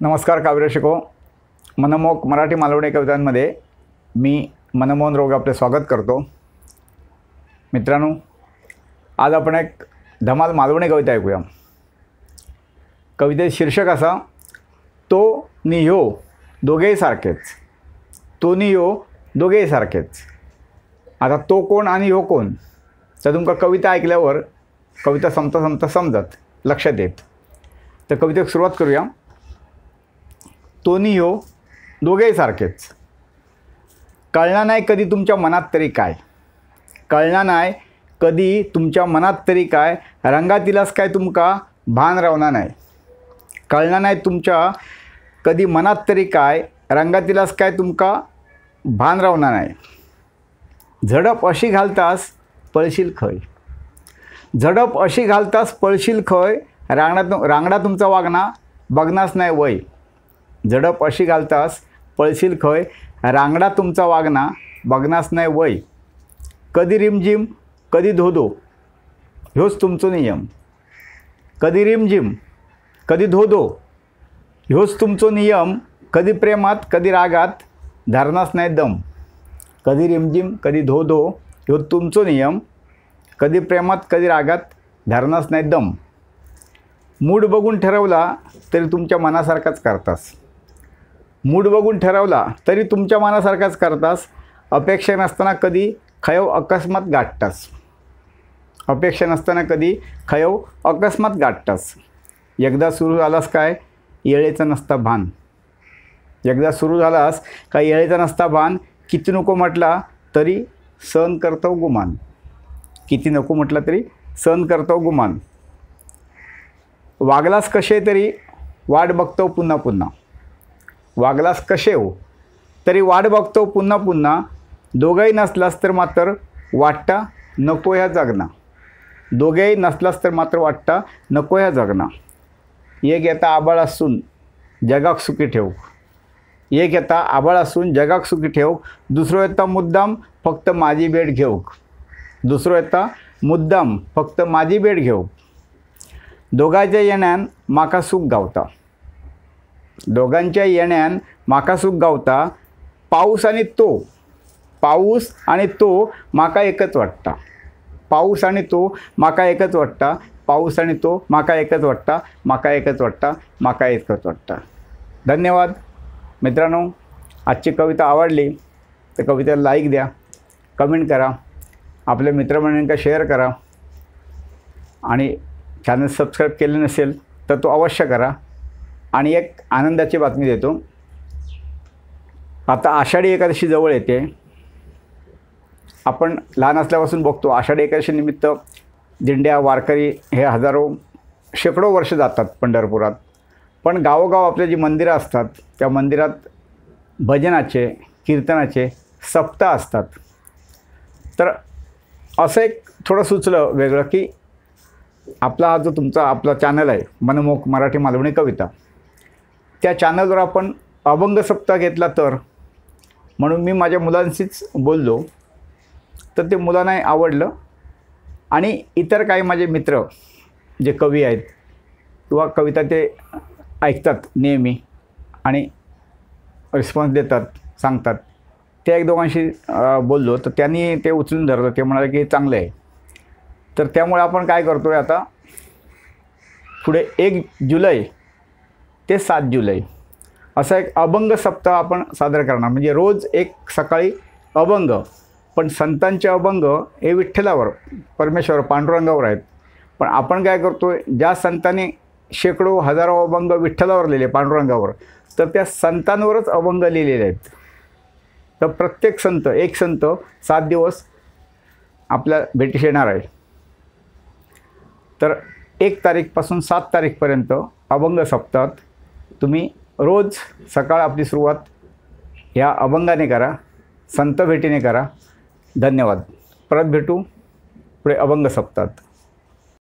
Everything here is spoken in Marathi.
नमस्कार काव्यरसिको, मनमोहक मराठी मालवणी कवितांमध्ये मी मनमोहन रोग आपले स्वागत करतो। मित्रांनो, आज आपण एक धमाल मालवणी कविता ऐकूया। कवितेचे शीर्षक असा, तो नि ह्यो दोघेही सारखेच। तो नि ह्यो दोघेही सारखेच। आता तो कोण आणि ह्यो कोण तर तुमका कविता ऐकल्यावर कविता संपता समजत लक्षात येत। तर कवितेक सुरुवात करूया। तो नि ह्यो दोघेही सारखेच। कळणार नाही कधी तुमच्या मनात तरी काय, कळणार नाही कधी तुमच्या मनात तरी काय, रंगातीलाच काय तुमका भान रावणार नाही। कळणार नाही तुमच्या कधी मनात तरी काय, रंगातीलाच काय तुमका भान रावणार नाही। झडप अशी घालतास पळशील खय, झडप अशी घालतास पळशील खय, रांगडा तुमचा वागणा बघनास नाही वय। झडप अशी घालतास पळशील खय, रांगडा तुमचा वागणा बघनास नाही वय। कधी रिमझिम कधी धोधो ह्योच तुमचो नियम, कधी रिमझिम कधी धोधो ह्योच तुमचो नियम। कधी प्रेमात कधी रागात धरनास नाही दम, कधी रिमझिम कधी धोधो ह्यो तुमचो नियम, कधी प्रेमात कधी रागात धरनास नाही दम। मूड बघून ठरवला तरी तुमच्या मनासारखाच करतास, मूड बघून ठरवला तरी तुमच्या मनासारखाच करतास। अपेक्षा नसताना कधी खयव अकस्मात गाठतास, अपेक्षा नसताना कधी खयव अकस्मात गाठतास। एकदा सुरू झालास काय येळेचं नसता भान, एकदा सुरू झालास काय येळेचा नसता भान। किती नको म्हटला तरी सहन करतो गुमान, किती नको म्हटला तरी सहन करतो गुमान। वागलास कसे तरी वाट बघतो पुन्हा पुन्हा, वागलास कसे हो तरी वाट बघतो पुन्हा पुन्हा। दोघेही नसलास तर मात्र वाटता नको ह्या जगना, दोघेही नसलास तर मात्र वाटता नको ह्या जगना। एक येता आबाळ असून जगाक सुखी ठेव, एक येता आबाळ असून जगाक सुखी ठेव। दुसरो येता मुद्दाम फक्त माझी भेट घेऊ, दुसरो येता मुद्दाम फक्त माझी भेट घेऊ। दोघांच्या येण्यान माका सुख गावता, दोघांच्या येण्यान माका सुख गावता। पाऊस आणि तो, पाऊस आणि तो माका एकच वाटता, पाऊस आणि तो माका एकच वाटता, पाऊस आणि तो माका एकच वाटता, माका एकच वाटता, माका एकच वाटता। धन्यवाद मित्रांनो, आजची कविता आवडली तर कवितेला लाईक द्या, कमेंट करा, आपल्या मित्रमंडळींना शेअर करा आणि चॅनल सबस्क्राईब केले नसेल तर तो अवश्य करा। आणि एक आनंदाची बातमी देतो, आता आषाढी एकादशी जवळ येते। आपण लहान असल्यापासून बघतो आषाढी एकादशी निमित्त दिंड्या वारकरी हे हजारो शेकडो वर्ष जातात पंढरपुरात। पण गावोगाव आपले जी मंदिरं असतात त्या मंदिरात भजनाचे कीर्तनाचे सप्ताह असतात। तर असं एक थोडं सुचलं वेगळं की आपला हा जो तुमचा आपला चॅनल आहे मनमोहक मराठी मालवणी कविता, त्या चॅनलवर आपण अभंग सप्ताह घेतला तर, म्हणून मी माझ्या मुलांशीच बोललो तर ते मुलांनाही आवडलं। आणि इतर काही माझे मित्र जे कवी आहेत किंवा कविता ते ऐकतात नेहमी आणि रिस्पॉन्स देतात, सांगतात, त्या एक दोघांशी बोललो तर त्यांनी ते उचलून धरलं। ते म्हणाले की चांगलं आहे। तर त्यामुळे आपण काय करतो आहे आता पुढे 1 जुलै ते 7 जुलै असा एक अभंग सप्ताह आपण सादर करणार। म्हणजे रोज एक सकाळी अभंग, पण संतांचे अभंग हे विठ्ठलावर परमेश्वर पांडुरंगावर आहेत। पण आपण काय करतो आहे, ज्या संतांनी शेकडो हजारो अभंग विठ्ठलावर लिहिले पांडुरंगावर, तर त्या संतांवरच अभंग लिहिलेले आहेत। तर प्रत्येक संत, एक संत 7 दिवस आपल्या भेटीस येणार आहे। तर 1 तारीखपासून 7 तारीखपर्यंत अभंग सप्ताहात तुम्ही रोज सकाळ आपली सुरुवात ह्या अभंगाने करा, संत भेटीने करा। धन्यवाद। परत भेटू पुढे अभंग सप्ताहात।